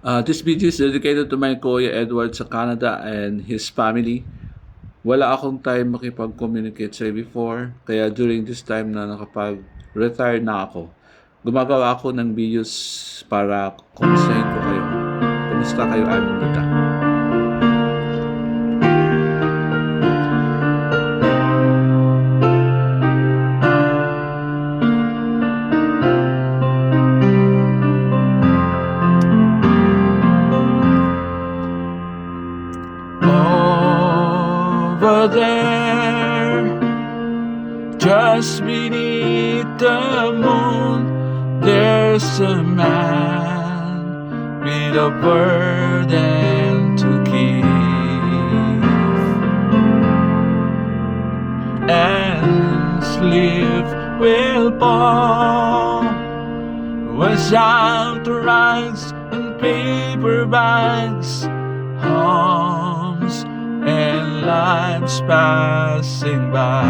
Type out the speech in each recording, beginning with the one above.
This video is dedicated to my Kuya Edward sa Canada and his family. Wala akong time makipag-communicate sa before, kaya during this time na nakapag-retire na ako, gumagawa ako ng videos para kumustahin ko kayo. Kumusta kayo aming dita? Over there, just beneath the moon, there's a man with a burden to give, and sleep will fall was out to rice and paper bags, homes and lives passing by.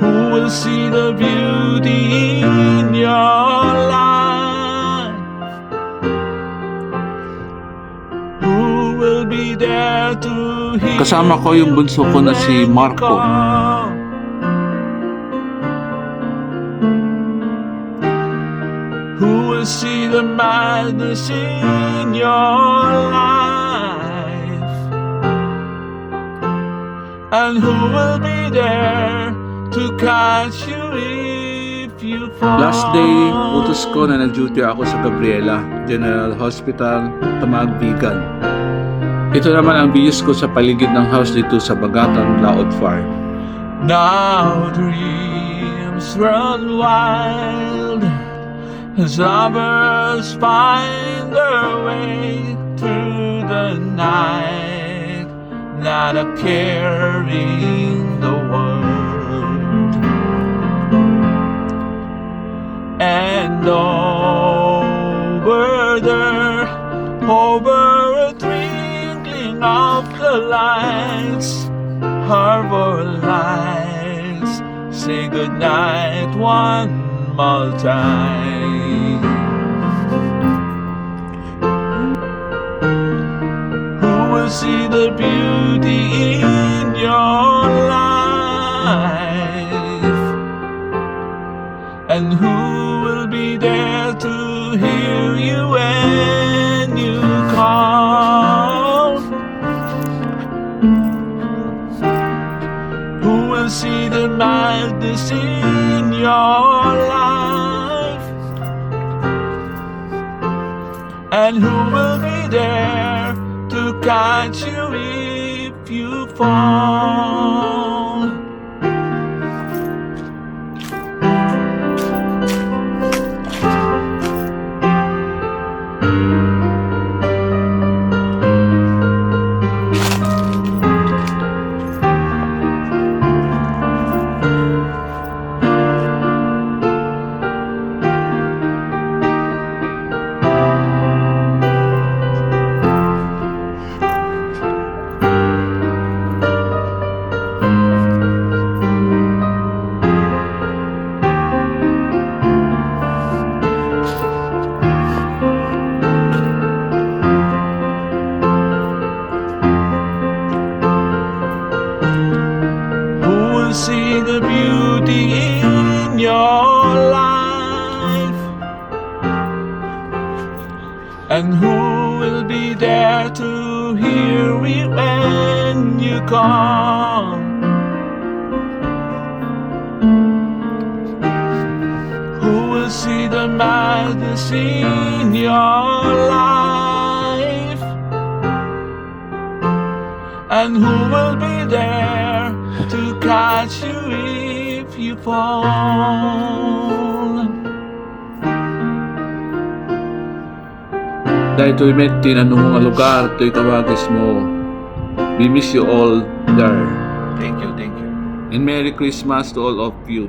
Who will see the beauty in your life? Who will be there to hear? Kasama ko yung bunso ko na si Marco. Who will see the madness in your life? And who will be there to catch you if you fall? Last day, utos ko na nag-duty ako sa Gabriela General Hospital, Tamagbigan. Ito naman ang videos ko sa paligid ng house dito sa Bagatan, Laod Farm. Now dreams run wild as lovers find their way through the night, not a care in the world. And over there, over a twinkling of the lights, harbor lights, say goodnight one more time. Who will see the beauty in your life? And who will be there to hear you when you call? Who will see the madness in your life? And who will be there to catch you if you fall? See the beauty in your life, and who will be there to hear you when you call? Who will see the madness in your life, and who will be there to catch you if you fall? Dahil ito'y may tinanong mga lugar, ito'y kawagis mo. We miss you all there. Thank you, thank you. And Merry Christmas to all of you.